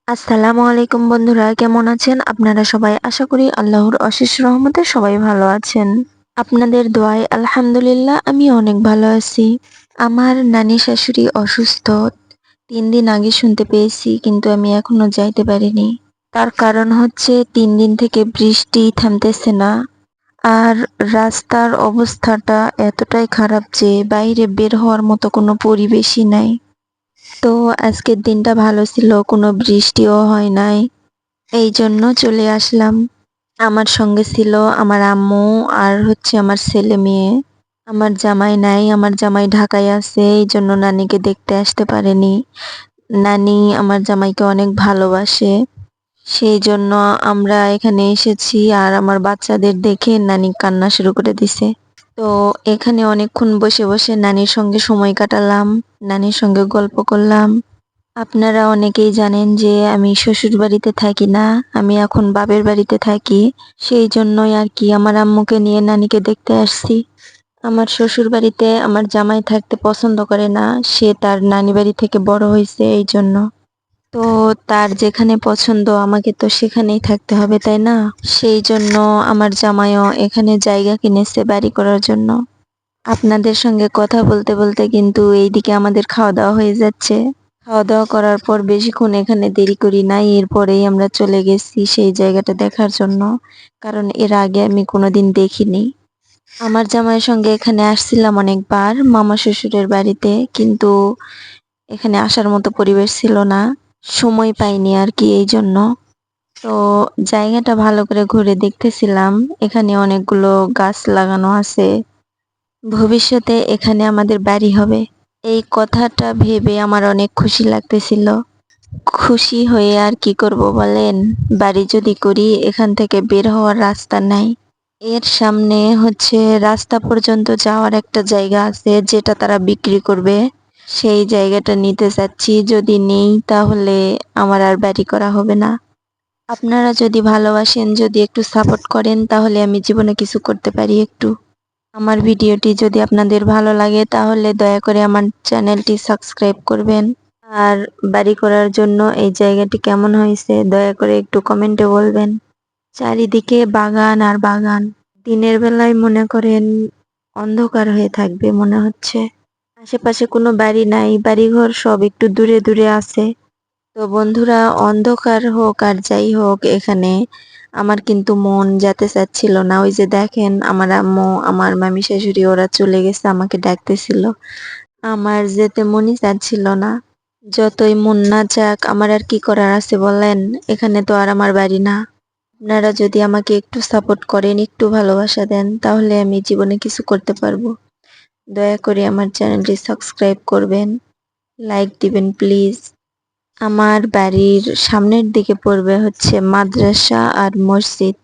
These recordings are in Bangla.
আসসালামু আলাইকুম বন্ধুরা, কেমন আছেন আপনারা সবাই? আশা করি আল্লাহর অশেষ রহমতে সবাই ভালো আছেন। আপনাদের দোয়ায় আলহামদুলিল্লাহ আমি অনেক ভালো আছি। আমার নানি শাশুড়ি অসুস্থ। ৩ দিন আগে শুনতে পেয়েছি, কিন্তু আমি এখনো যাইতে পারিনি। তার কারণ হচ্ছে ৩ দিন থেকে বৃষ্টি থামতেছে না। আর রাস্তার অবস্থাটা এতটাই খারাপ যে বাইরে বের হওয়ার মতো কোনো পরিবেশই নাই। তো আজকের দিনটা ভালো ছিল, কোনো বৃষ্টিও হয় নাই। এই জন্য চলে আসলাম। আমার সঙ্গে ছিল আমার আম্মু আর হচ্ছে আমার ছেলে মেয়ে। আমার জামাই নাই, আমার জামাই ঢাকায় আছে, এই জন্য নানিকে দেখতে আসতে পারেনি। নানি আমার জামাইকে অনেক ভালোবাসে, সেই জন্য আমরা এখানে এসেছি। আর আমার বাচ্চাদের দেখে নানি কান্না শুরু করে দিছে। তো এখানে অনেকক্ষণ বসে বসে নানির সঙ্গে সময় কাটালাম, নানির সঙ্গে গল্প করলাম। আপনারা অনেকেই জানেন যে আমি শ্বশুর বাড়িতে থাকি না, আমি এখন বাপের বাড়িতে থাকি। সেই জন্যই আর কি আমার আম্মুকে নিয়ে নানিকে দেখতে আসছি। আমার শ্বশুর বাড়িতে আমার জামাই থাকতে পছন্দ করে না, সে তার নানি বাড়ি থেকে বড় হয়েছে এই জন্য। তো তার যেখানে পছন্দ আমাকে তো সেখানেই থাকতে হবে, তাই না? সেই জন্য আমার জামাইও এখানে জায়গা কিনেছে বাড়ি করার জন্য। আপনাদের সঙ্গে কথা বলতে বলতে কিন্তু এইদিকে আমাদের খাওয়া দাওয়া হয়ে যাচ্ছে। খাওয়া দাওয়া করার পর বেশিক্ষণ এখানে দেরি করি নাই, এরপরেই আমরা চলে গেছি সেই জায়গাটা দেখার জন্য, কারণ এর আগে আমি কোনোদিন দেখিনি। আমার জামাইয়ের সঙ্গে এখানে আসছিলাম অনেকবার মামা শ্বশুরের বাড়িতে, কিন্তু এখানে আসার মতো পরিবেশ ছিল না, সময় পাইনি আর কি, এই জন্য। তো জায়গাটা ভালো করে ঘুরে দেখতেছিলাম। এখানে অনেকগুলো গাছ লাগানো আছে, ভবিষ্যতে এখানে আমাদের বাড়ি হবে। এই কথাটা ভেবে আমার অনেক খুশি লাগতেছিল। খুশি হয়ে আর কি করব বলেন? বাড়ি যদি করি, এখান থেকে বের হওয়ার রাস্তা নাই। এর সামনে হচ্ছে রাস্তা পর্যন্ত যাওয়ার একটা জায়গা আছে, যেটা তারা বিক্রি করবে। সেই জায়গাটা নিতে চাচ্ছি, যদি নেই তাহলে আমার আর বাড়ি করা হবে না। আপনারা যদি ভালোবাসেন, যদি একটু সাপোর্ট করেন, তাহলে আমি জীবনে কিছু করতে পারি একটু। আমার ভিডিওটি যদি আপনাদের ভালো লাগে তাহলে দয়া করে আমার চ্যানেলটি সাবস্ক্রাইব করবেন। আর বাড়ি করার জন্য এই জায়গাটি কেমন হয়েছে দয়া করে একটু কমেন্টে বলবেন। চারিদিকে বাগান আর বাগান। দিনের বেলায় মনে করেন অন্ধকার হয়ে থাকবে মনে হচ্ছে। আশেপাশে কোনো বাড়ি নাই, বাড়িঘর সব একটু দূরে দূরে আছে। তো বন্ধুরা, অন্ধকার হোক আর যাই হোক, এখানে আমার কিন্তু মন যেতে চাচ্ছিল না। ওই যে দেখেন আমার আম্মু, আমার মামি শাশুড়ি ওরা চলে গেছে, আমাকে ডাকতেছিল। আমার যেতে মনই চাচ্ছিল না। যতই মন না চাক, আমার আর কি করার আছে বলেন? এখানে তো আর আমার বাড়ি না। আপনারা যদি আমাকে একটু সাপোর্ট করেন, একটু ভালোবাসা দেন, তাহলে আমি জীবনে কিছু করতে পারবো। দয়া করে আমার চ্যানেলটি সাবস্ক্রাইব করবেন, লাইক দিবেন প্লিজ। আমার বাড়ির সামনের দিকে পড়বে হচ্ছে মাদ্রাসা আর মসজিদ।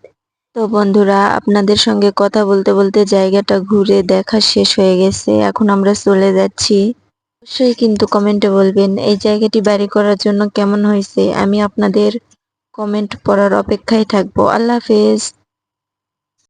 তো বন্ধুরা, আপনাদের সঙ্গে কথা বলতে বলতে জায়গাটা ঘুরে দেখা শেষ হয়ে গেছে, এখন আমরা চলে যাচ্ছি। অবশ্যই কিন্তু কমেন্টে বলবেন এই জায়গাটি বাড়ি করার জন্য কেমন হয়েছে। আমি আপনাদের কমেন্ট পড়ার অপেক্ষায় থাকবো। আল্লাহ হাফেজ।